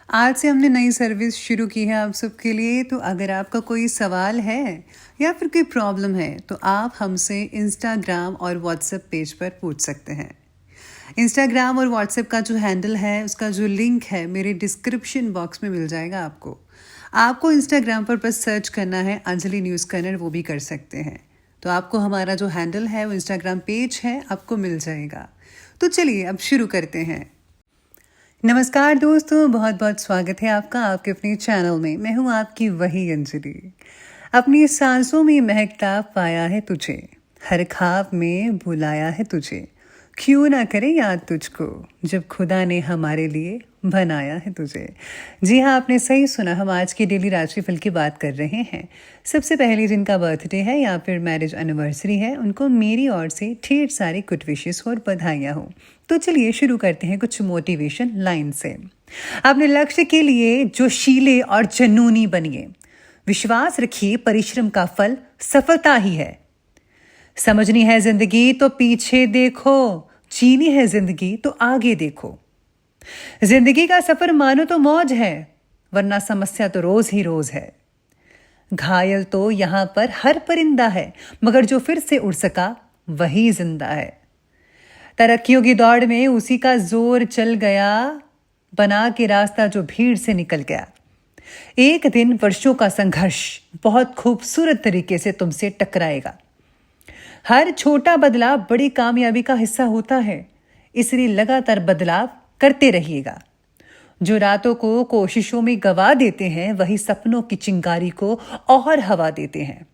आज से हमने नई सर्विस शुरू की है आप सबके लिए। तो अगर आपका कोई सवाल है या फिर कोई प्रॉब्लम है तो आप हमसे इंस्टाग्राम और व्हाट्सएप पेज पर पूछ सकते हैं। इंस्टाग्राम और व्हाट्सएप का जो हैंडल है उसका जो लिंक है मेरे डिस्क्रिप्शन बॉक्स में मिल जाएगा आपको। आपको इंस्टाग्राम पर बस सर्च करना है अंजलि न्यूज़ कन्नड़, वो भी कर सकते हैं। तो आपको हमारा जो हैंडल है वो इंस्टाग्राम पेज है आपको मिल जाएगा। तो चलिए अब शुरू करते हैं। नमस्कार दोस्तों, बहुत बहुत स्वागत है आपका आपके अपने चैनल में। मैं हूँ आपकी वही अंजलि। अपनी सांसों में महकता पाया है तुझे, हर ख्वाब में बुलाया है तुझे, क्यों ना करे याद तुझको जब खुदा ने हमारे लिए बनाया है तुझे। जी हाँ, आपने सही सुना। हम आज की डेली राशिफल की बात कर रहे हैं। सबसे पहले जिनका बर्थडे है या फिर मैरिज एनिवर्सरी है उनको मेरी ओर से ढेर सारी गुड विशेस और बधाइयाँ हो। तो चलिए शुरू करते हैं कुछ मोटिवेशन लाइन से। अपने लक्ष्य के लिए जोशीले और जुनूनी बनिए। विश्वास रखिए, परिश्रम का फल सफलता ही है। समझनी है जिंदगी तो पीछे देखो, जीनी है जिंदगी तो आगे देखो। जिंदगी का सफर मानो तो मौज है, वरना समस्या तो रोज ही रोज है। घायल तो यहां पर हर परिंदा है, मगर जो फिर से उड़ सका वही जिंदा है। तरक्कियों की दौड़ में उसी का जोर चल गया, बना के रास्ता जो भीड़ से निकल गया। एक दिन वर्षों का संघर्ष बहुत खूबसूरत तरीके से तुमसे टकराएगा। हर छोटा बदलाव बड़ी कामयाबी का हिस्सा होता है, इसलिए लगातार बदलाव करते रहिएगा। जो रातों को कोशिशों में गवा देते हैं वही सपनों की चिंगारी को और हवा देते हैं।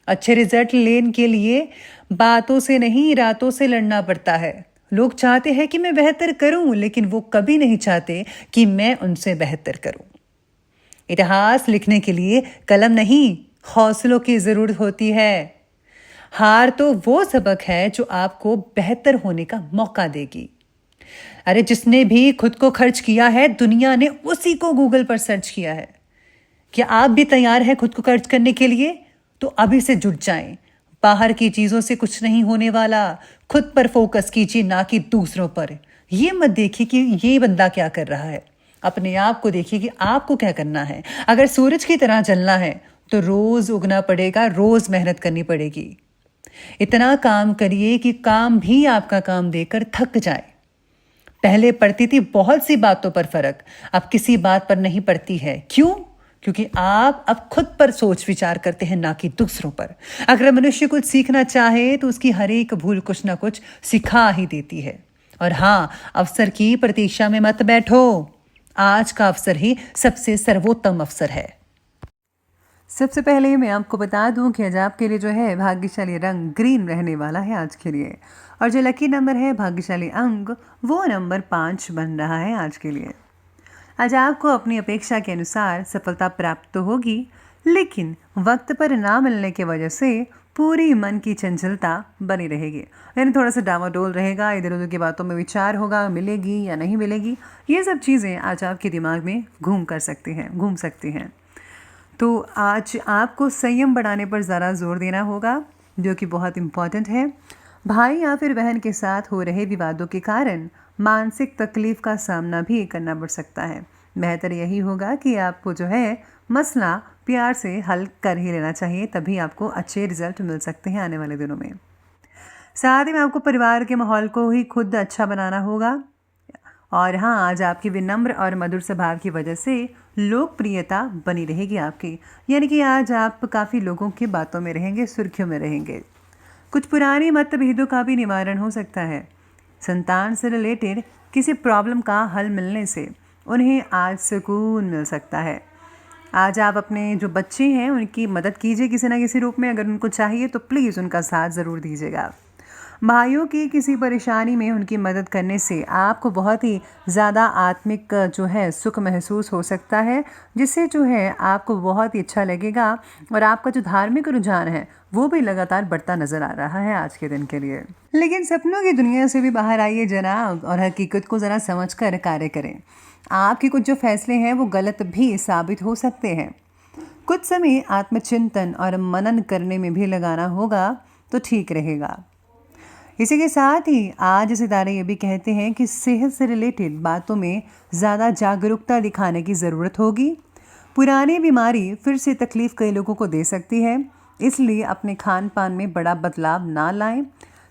अच्छे रिजल्ट लेने के लिए बातों से नहीं रातों से लड़ना पड़ता है। लोग चाहते हैं कि मैं बेहतर करूं, लेकिन वो कभी नहीं चाहते कि मैं उनसे बेहतर करूं। इतिहास लिखने के लिए कलम नहीं, हौसलों की जरूरत होती है। हार तो वो सबक है जो आपको बेहतर होने का मौका देगी। अरे जिसने भी खुद को खर्च किया है, दुनिया ने उसी को गूगल पर सर्च किया है। क्या आप भी तैयार हैं खुद को खर्च करने के लिए? तो अभी से जुट जाएं। बाहर की चीजों से कुछ नहीं होने वाला। खुद पर फोकस कीजिए, ना कि दूसरों पर। ये मत देखिए कि ये बंदा क्या कर रहा है, अपने आप को देखिए कि आपको क्या करना है। अगर सूरज की तरह जलना है तो रोज उगना पड़ेगा, रोज मेहनत करनी पड़ेगी। इतना काम करिए कि काम भी आपका काम देकर थक जाए। पहले पड़ती थी बहुत सी बातों पर फर्क, अब किसी बात पर नहीं पड़ती है। क्यों? क्योंकि आप अब खुद पर सोच विचार करते हैं, ना कि दूसरों पर। अगर मनुष्य कुछ सीखना चाहे तो उसकी हर एक भूल कुछ ना कुछ सिखा ही देती है। और हाँ, अवसर की प्रतीक्षा में मत बैठो। आज का अवसर ही सबसे सर्वोत्तम अवसर है। सबसे पहले मैं आपको बता दूं कि आज आपके लिए जो है भाग्यशाली रंग ग्रीन रहने वाला है आज के लिए। और जो लकी नंबर है, भाग्यशाली अंक, वो नंबर 5 बन रहा है आज के लिए। आज आपको अपनी अपेक्षा के अनुसार सफलता प्राप्त तो होगी, लेकिन वक्त पर ना मिलने की वजह से पूरी मन की चंचलता बनी रहेगी। यानी थोड़ा सा डामाडोल रहेगा, इधर उधर की बातों में विचार होगा, मिलेगी या नहीं मिलेगी। ये सब चीज़ें आज आपके दिमाग में घूम सकती हैं। तो आज आपको संयम बढ़ाने पर ज़रा जोर देना होगा, जो कि बहुत इम्पॉर्टेंट है। भाई या फिर बहन के साथ हो रहे विवादों के कारण मानसिक तकलीफ का सामना भी करना पड़ सकता है। बेहतर यही होगा कि आपको जो है मसला प्यार से हल कर ही लेना चाहिए, तभी आपको अच्छे रिजल्ट मिल सकते हैं आने वाले दिनों में। साथ ही में आपको परिवार के माहौल को ही खुद अच्छा बनाना होगा। और हाँ, आज आपकी विनम्र और मधुर स्वभाव की वजह से लोकप्रियता बनी रहेगी आपकी। यानी कि आज आप काफ़ी लोगों की बातों में रहेंगे, सुर्खियों में रहेंगे। कुछ पुराने मतभेदों का भी निवारण हो सकता है। संतान से रिलेटेड किसी प्रॉब्लम का हल मिलने से उन्हें आज सुकून मिल सकता है। आज आप अपने जो बच्चे हैं उनकी मदद कीजिए किसी ना किसी रूप में। अगर उनको चाहिए तो प्लीज़ उनका साथ ज़रूर दीजिएगा। भाइयों की किसी परेशानी में उनकी मदद करने से आपको बहुत ही ज़्यादा आत्मिक जो है सुख महसूस हो सकता है, जिससे जो है आपको बहुत ही अच्छा लगेगा। और आपका जो धार्मिक रुझान है वो भी लगातार बढ़ता नज़र आ रहा है आज के दिन के लिए। लेकिन सपनों की दुनिया से भी बाहर आइए जनाब, और हकीकत को ज़रा समझ कर कार्य करें। आपके कुछ जो फैसले हैं वो गलत भी साबित हो सकते हैं। कुछ समय आत्मचिंतन और मनन करने में भी लगाना होगा तो ठीक रहेगा। इसी के साथ ही आज सितारे ये भी कहते हैं कि सेहत से रिलेटेड बातों में ज़्यादा जागरूकता दिखाने की ज़रूरत होगी। पुरानी बीमारी फिर से तकलीफ कई लोगों को दे सकती है, इसलिए अपने खान पान में बड़ा बदलाव ना लाएं।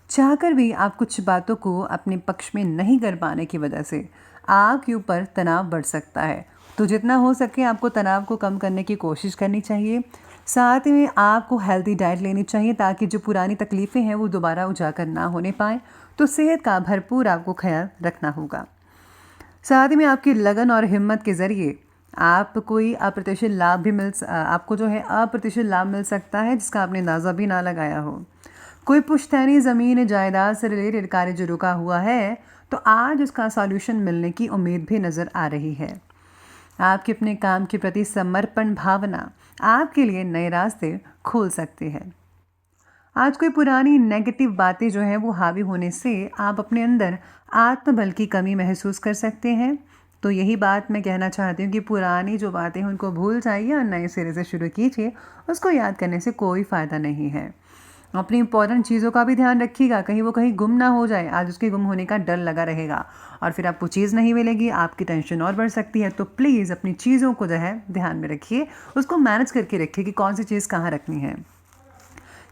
चाहकर भी आप कुछ बातों को अपने पक्ष में नहीं कर पाने की वजह से आपके ऊपर तनाव बढ़ सकता है। तो जितना हो सके आपको तनाव को कम करने की कोशिश करनी चाहिए। साथ ही में आपको हेल्दी डाइट लेनी चाहिए ताकि जो पुरानी तकलीफ़ें हैं वो दोबारा उजागर ना होने पाएँ। तो सेहत का भरपूर आपको ख्याल रखना होगा। साथ ही में आपकी लगन और हिम्मत के ज़रिए आप कोई अप्रत्याशित लाभ भी आपको जो है अप्रत्याशित लाभ मिल सकता है, जिसका आपने अंदाज़ा भी ना लगाया हो। कोई पुश्तैनी ज़मीन जायदाद से रिलेटेड कार्य जो रुका हुआ है, तो आज उसका सॉल्यूशन मिलने की उम्मीद भी नज़र आ रही है। आपके अपने काम के प्रति समर्पण भावना आपके लिए नए रास्ते खोल सकती है। आज कोई पुरानी नेगेटिव बातें जो हैं वो हावी होने से आप अपने अंदर आत्मबल की कमी महसूस कर सकते हैं। तो यही बात मैं कहना चाहती हूँ कि पुरानी जो बातें हैं उनको भूल जाइए और नए सिरे से शुरू कीजिए। उसको याद करने से कोई फ़ायदा नहीं है। अपनी इंपॉर्टेंट चीज़ों का भी ध्यान रखिएगा, कहीं वो कहीं गुम ना हो जाए। आज उसके गुम होने का डर लगा रहेगा और फिर आपको चीज़ नहीं मिलेगी, आपकी टेंशन और बढ़ सकती है। तो प्लीज़ अपनी चीज़ों को जो है ध्यान में रखिए, उसको मैनेज करके रखिए कि कौन सी चीज़ कहाँ रखनी है।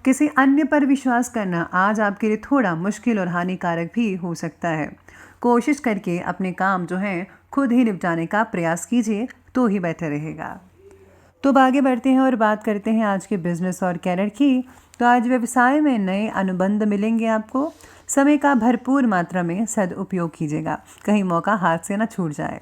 किसी अन्य पर विश्वास करना आज आपके लिए थोड़ा मुश्किल और हानिकारक भी हो सकता है। कोशिश करके अपने काम जो हैं खुद ही निपटाने का प्रयास कीजिए, तो ही बेहतर रहेगा। तो अब आगे बढ़ते हैं और बात करते हैं आज के बिजनेस और कैरियर की। तो आज व्यवसाय में नए अनुबंध मिलेंगे आपको। समय का भरपूर मात्रा में सदुपयोग कीजिएगा, कहीं मौका हाथ से ना छूट जाए।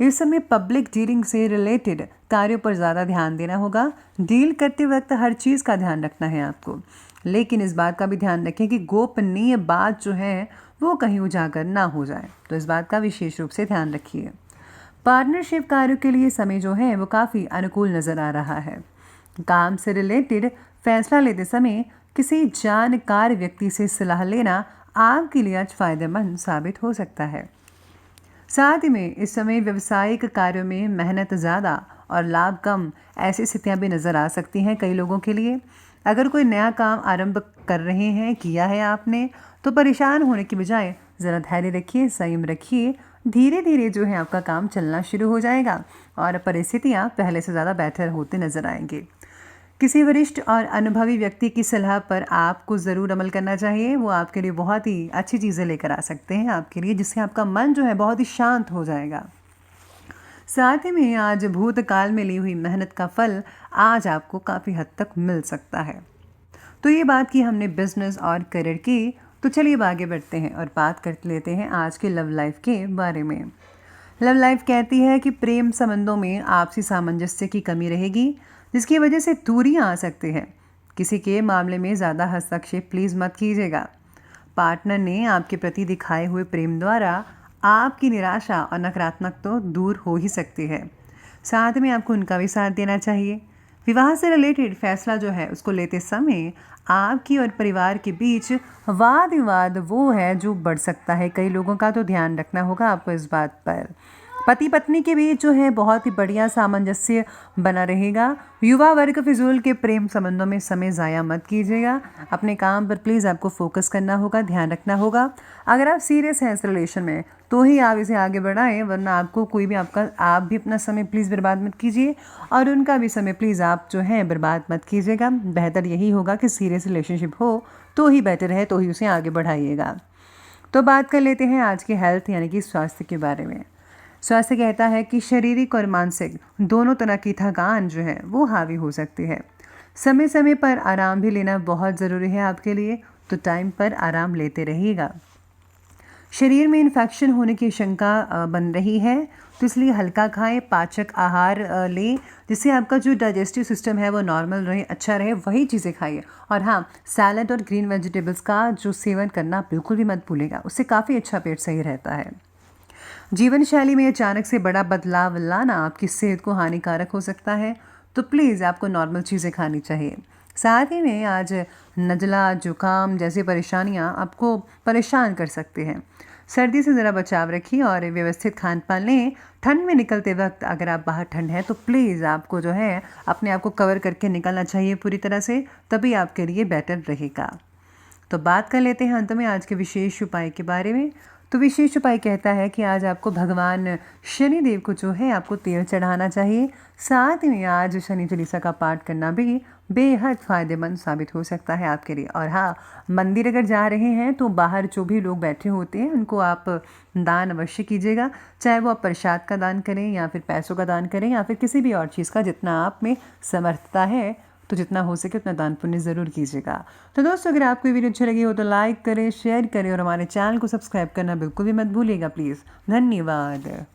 इस समय पब्लिक डीलिंग से रिलेटेड कार्यों पर ज़्यादा ध्यान देना होगा। डील करते वक्त हर चीज़ का ध्यान रखना है आपको, लेकिन इस बात का भी ध्यान रखें कि गोपनीय बात जो है वो कहीं उजागर ना हो जाए। तो इस बात का विशेष रूप से ध्यान रखिए। पार्टनरशिप कार्यों के लिए समय जो है वो काफ़ी अनुकूल नज़र आ रहा है। काम से रिलेटेड फैसला लेते समय किसी जानकार व्यक्ति से सलाह लेना आपके लिए आज फायदेमंद साबित हो सकता है। साथ ही में इस समय व्यावसायिक कार्यों में मेहनत ज़्यादा और लाभ कम, ऐसी स्थितियाँ भी नज़र आ सकती हैं कई लोगों के लिए। अगर कोई नया काम आरंभ कर रहे हैं, किया है आपने, तो परेशान होने की बजाय ज़रा धैर्य रखिए, संयम रखिए। धीरे धीरे जो है आपका काम चलना शुरू हो जाएगा और परिस्थितियाँ पहले से ज़्यादा बेहतर होते नज़र आएंगे। किसी वरिष्ठ और अनुभवी व्यक्ति की सलाह पर आपको ज़रूर अमल करना चाहिए। वो आपके लिए बहुत ही अच्छी चीज़ें लेकर आ सकते हैं आपके लिए, जिससे आपका मन जो है बहुत ही शांत हो जाएगा। साथ ही में आज भूतकाल में ली हुई मेहनत का फल आज आपको काफ़ी हद तक मिल सकता है। तो ये बात की हमने बिजनेस और करियर की। तो चलिए अब आगे बढ़ते हैं और बात कर लेते हैं आज के लव लाइफ के बारे में। लव लाइफ कहती है कि प्रेम संबंधों में आपसी सामंजस्य की कमी रहेगी, जिसकी वजह से दूरियां आ सकती हैं। किसी के मामले में ज़्यादा हस्तक्षेप प्लीज़ मत कीजिएगा। पार्टनर ने आपके प्रति दिखाए हुए प्रेम द्वारा आपकी निराशा और नकारात्मक तो दूर हो ही सकती है। साथ में आपको उनका भी साथ देना चाहिए। विवाह से रिलेटेड फैसला जो है उसको लेते समय आपकी और परिवार के बीच वाद विवाद वो है जो बढ़ सकता है। कई लोगों का तो ध्यान रखना होगा आपको इस बात पर। पति पत्नी के बीच जो है बहुत ही बढ़िया सामंजस्य बना रहेगा। युवा वर्ग फिजूल के प्रेम संबंधों में समय ज़ाया मत कीजिएगा। अपने काम पर प्लीज़ आपको फोकस करना होगा, ध्यान रखना होगा। अगर आप सीरियस हैं इस रिलेशन में तो ही आप इसे आगे बढ़ाएं, वरना आपको कोई भी आप भी अपना समय प्लीज़ बर्बाद मत कीजिए और उनका भी समय प्लीज़ आप जो है बर्बाद मत कीजिएगा। बेहतर यही होगा कि सीरियस रिलेशनशिप हो तो ही बेटर है, तो ही उसे आगे बढ़ाइएगा। तो बात कर लेते हैं आज के हेल्थ यानी कि स्वास्थ्य के बारे में। स्वास्थ्य कहता है कि शारीरिक और मानसिक दोनों तरह की थकान जो है वो हावी हो सकती है। समय समय पर आराम भी लेना बहुत ज़रूरी है आपके लिए, तो टाइम पर आराम लेते रहिएगा। शरीर में इन्फेक्शन होने की शंका बन रही है, तो इसलिए हल्का खाएं, पाचक आहार लें, जिससे आपका जो डाइजेस्टिव सिस्टम है वो नॉर्मल रहे, अच्छा रहे, वही चीज़ें खाइए। और हाँ, सैलड और ग्रीन वेजिटेबल्स का जो सेवन करना बिल्कुल भी मत भूलिएगा, उससे काफ़ी अच्छा पेट सही रहता है। जीवन शैली में अचानक से बड़ा बदलाव लाना आपकी सेहत को हानिकारक हो सकता है, तो प्लीज़ आपको नॉर्मल चीज़ें खानी चाहिए। साथ ही में आज नज़ला, जुकाम जैसी परेशानियां आपको परेशान कर सकते हैं। सर्दी से ज़रा बचाव रखिए और व्यवस्थित खान पान लें। ठंड में निकलते वक्त अगर आप बाहर ठंड है तो प्लीज़ आपको जो है अपने आप को कवर करके निकलना चाहिए पूरी तरह से, तभी आपके लिए बेटर रहेगा। तो बात कर लेते हैं अंत में आज के विशेष उपाय के बारे में। तो विशेष उपाय कहता है कि आज आपको भगवान शनिदेव को जो है आपको तेल चढ़ाना चाहिए। साथ ही में आज शनि चालीसा का पाठ करना भी बेहद फ़ायदेमंद साबित हो सकता है आपके लिए। और हाँ, मंदिर अगर जा रहे हैं तो बाहर जो भी लोग बैठे होते हैं उनको आप दान अवश्य कीजिएगा। चाहे वो आप प्रसाद का दान करें या फिर पैसों का दान करें या फिर किसी भी और चीज़ का, जितना आप में समर्थता है तो जितना हो सके उतना दान पुण्य ज़रूर कीजिएगा। तो दोस्तों, अगर आपको ये वीडियो अच्छी लगी हो तो लाइक करें, शेयर करें और हमारे चैनल को सब्सक्राइब करना बिल्कुल भी मत भूलिएगा प्लीज़। धन्यवाद।